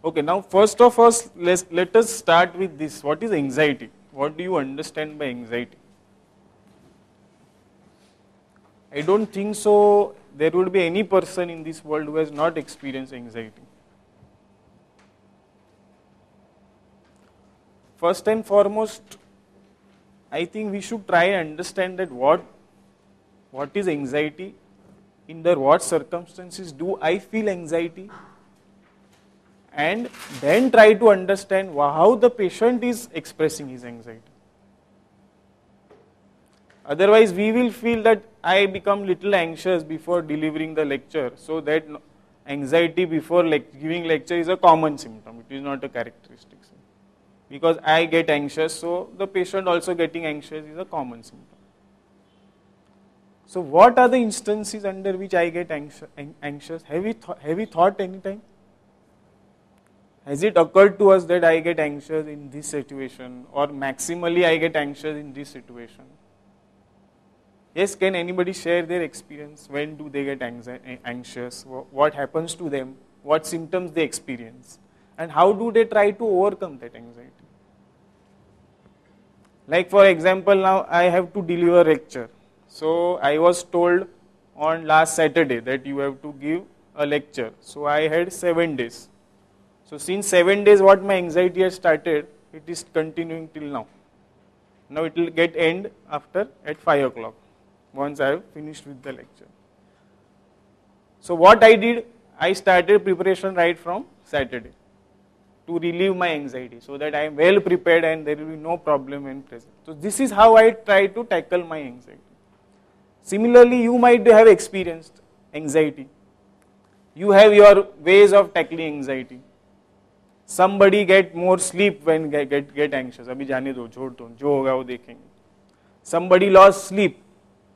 Okay, now first of all, let us start with this. What is anxiety? What do you understand by anxiety? I don't think so there would be any person in this world who has not experienced anxiety. First and foremost, I think we should try and understand that what is anxiety, under what circumstances do I feel anxiety, and then try to understand how the patient is expressing his anxiety. Otherwise, we will feel that I become little anxious before delivering the lecture, so that anxiety before giving lecture is a common symptom. It is not a characteristic symptom. Because I get anxious, so the patient also getting anxious is a common symptom. So what are the instances under which I get anxious? Have we thought any time? Has it occurred to us that I get anxious in this situation, or maximally I get anxious in this situation? Yes, can anybody share their experience? When do they get anxious? What happens to them? What symptoms they experience? And how do they try to overcome that anxiety? Like for example, now I have to deliver a lecture. So I was told on last Saturday that you have to give a lecture. So I had 7 days. So since 7 days what my anxiety has started, it is continuing till now. Now it will get end at 5 o'clock. Once I have finished with the lecture. So what I did, I started preparation right from Saturday to relieve my anxiety, so that I am well prepared and there will be no problem when present. So this is how I try to tackle my anxiety. Similarly, you might have experienced anxiety. You have your ways of tackling anxiety. Somebody get more sleep when get anxious. अभी जाने दो, छोड़ दो, जो होगा वो देखेंगे. Somebody lost sleep.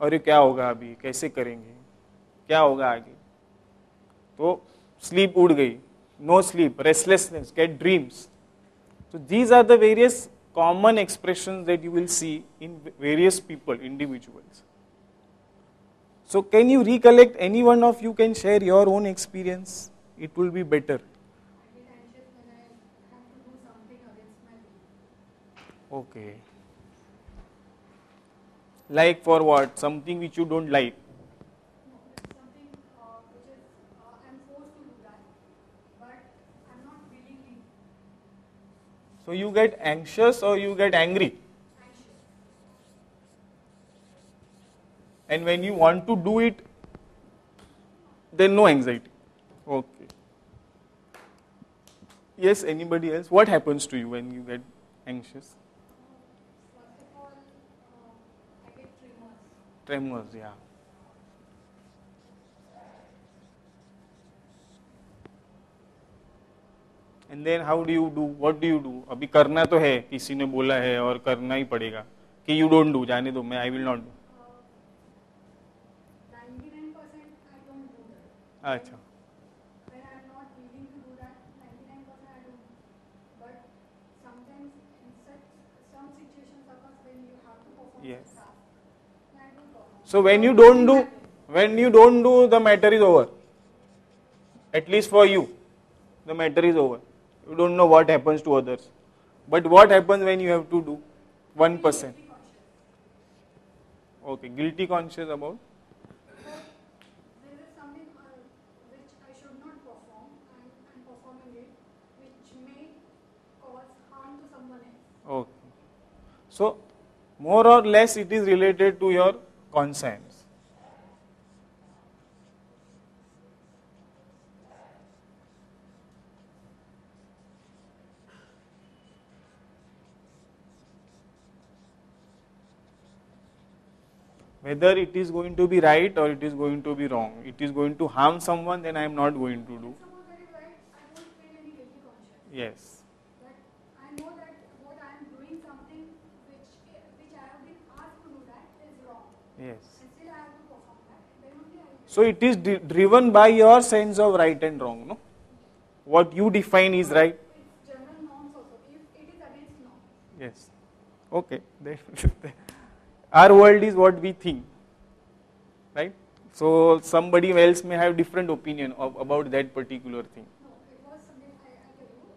अरे क्या होगा अभी, कैसे करेंगे, क्या होगा आगे, तो स्लीप उड़ गई, no sleep, restlessness, get dreams. So these are the various common expressions that you will see in various people, individuals. So can you recollect, any one of you can share your own experience? It will be better. I get anxious when I have to do something against my will. Okay. Like for what? Something which you don't like? No, it's something which is, I'm forced to do that, but I'm not willingly. So you get anxious or you get angry? Anxious. And when you want to do it, then no anxiety. Okay. Yes, anybody else? What happens to you when you get anxious? First of all, I get tremors. Tremors, yeah. And then how do you do? What do you do? अभी करना तो है, किसी ने बोला है और करना ही पड़ेगा. कि you don't do, जाने दो, मैं I will not do. 99% I don't do that. अच्छा. When I'm not willing to do that, 99% I don't. But sometimes in some situations occurs when you have to perform Yes. the task. I do perform. So when you don't do, the matter is over. At least for you, the matter is over. You don't know what happens to others. But what happens when you have to do? 1%. Guilty conscious. Okay, guilty conscious about? There is something which I should not perform, and I'm performing it, which may cause harm to someone else. Okay. So, more or less it is related to your conscience. Whether it is going to be right or it is going to be wrong. It is going to harm someone, then I am not going to do. Suppose that is right, I don't feel any guilty conscience. Yes. But I know that what I am doing something which I have been asked to do that is wrong. Yes. And still I have to perform that. Then only I will. So it is driven by your sense of right and wrong, no? What you define is right. It's general norms also. If it is against norms. Yes. Okay. Our world is what we think, right? So somebody else may have different opinion about that particular thing. No, it was something I tell you.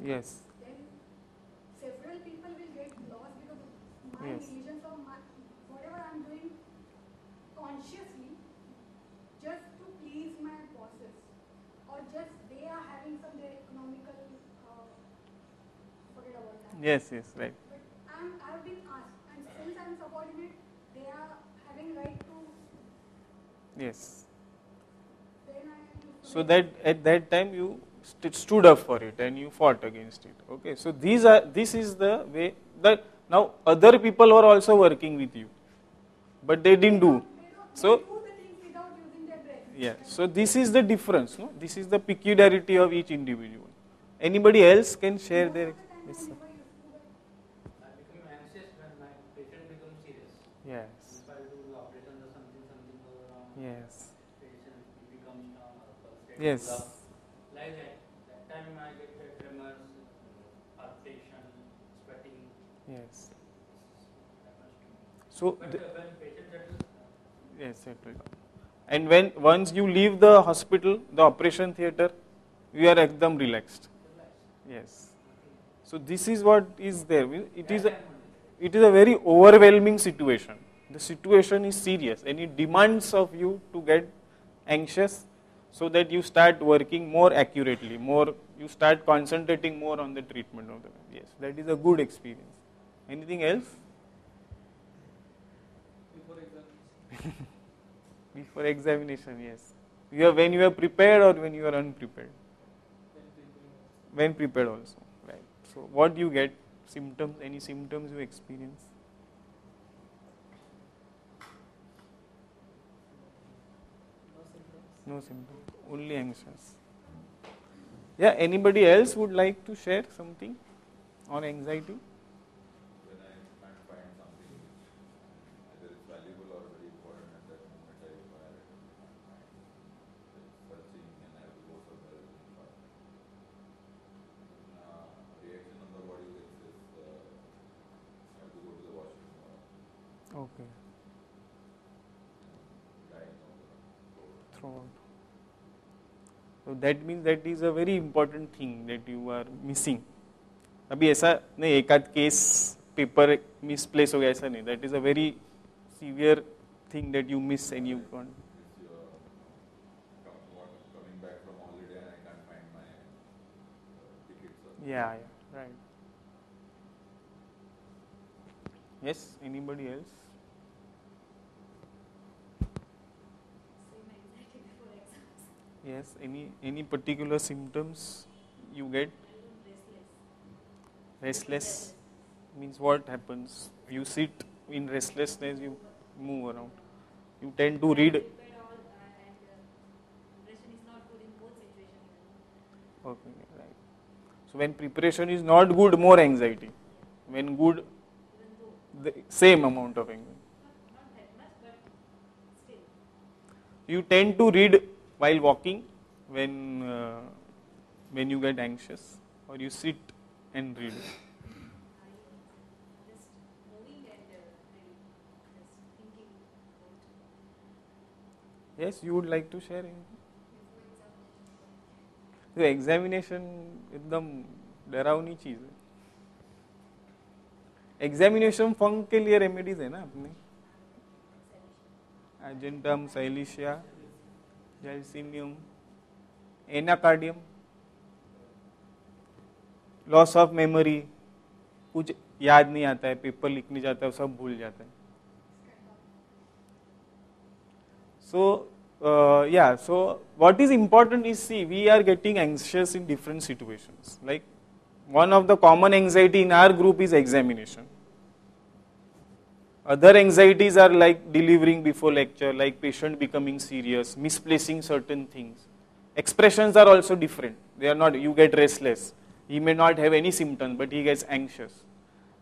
Yes. then several people will get lost because of my Yes. negligence or whatever I'm doing consciously just to please my bosses, or just they are having some their economical forget about that. Yes. Yes. Right. But I've been asked, and since I'm subordinate, they are having right to. Yes. Then I used to So get that at that time you stood up for it and you fought against it. Okay. So this is the way that now other people were also working with you, but they didn't do. they So do the things without using their brain. yeah. So this is the difference. No, this is the peculiarity of each individual. Anybody else can share Most their. of the time Yes, I sir. never used to, but I become anxious when my patient becomes serious. Yes. If I do the operation or something goes wrong, Yes. patient becomes down or pulse rate Yes. goes up. Like that. That time I get tremors, palpitation, sweating. Yes. Happens to me. So But when patient settles, yes, settled. And when once you leave the hospital, the operation theatre, you are ekdam relaxed. relax. Yes. So this is what is there. It is a, That time only. it is a very overwhelming situation. The situation is serious and it demands of you to get anxious so that you start working more accurately, you start concentrating more on the treatment of the. Yes, that is a good experience. Anything else? Before exam. Before examination, yes. When you are prepared or when you are unprepared? When prepared also. Right. So what do you get? Symptoms? Any symptoms you experience? No symptoms. Only anxious. Yeah, anybody else would like to share something on anxiety? When I can't find something which either is valuable or very important at that moment, I require it. Like searching and I have to go somewhere else and find it. Reaction on the body gets is I have to go to the washroom or Okay. dying of the throat. Throat. So that means that is a very important thing that you are missing. अभी ऐसा नहीं एकाध case paper misplace हो गया ऐसा नहीं. That is a very severe thing that you miss and you can't. It's your coming back from holiday and I can't find my tickets. Yeah, right. Yes, anybody else? Same anxiety before exams. Yes, any particular symptoms you get? I am restless. Restless means what happens? You sit in restlessness, you move around. You tend to read. Prepared all and impression is not good in both situations. Okay, right. So when preparation is not good, more anxiety. When good, Even though the same amount of anxiety. not that much, but still. You tend to read while walking when you get anxious, or you sit and read. I just moving and reading, just thinking about Yes, you would like to share anything? before exam. तो examination एकदम डरावनी चीज है. Examination फंक के लिए remedies है ना अपने? Argentum, silicea, gelsemium, anacardium. Loss of memory, कुछ याद नहीं आता है, पेपर लिखने जाता है सब भूल जाता है. So what is important is, see, we are getting anxious in different situations. Like one of the common anxiety in our group is examination. Other anxieties are like delivering before lecture, like patient becoming serious, misplacing certain things. Expressions are also different. They are not, you get restless. He may not have any symptoms, but he gets anxious.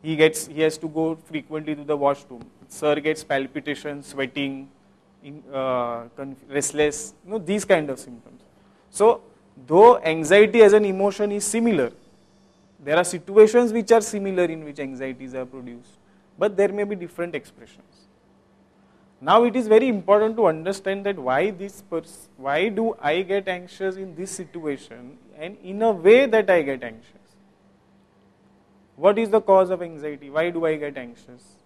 He has to go frequently to the washroom. Sir gets palpitation, sweating, restless, these kind of symptoms. So, though anxiety as an emotion is similar, there are situations which are similar in which anxieties are produced, but there may be different expressions. Now, it is very important to understand that why do I get anxious in this situation and in a way that I get anxious. What is the cause of anxiety? Why do I get anxious?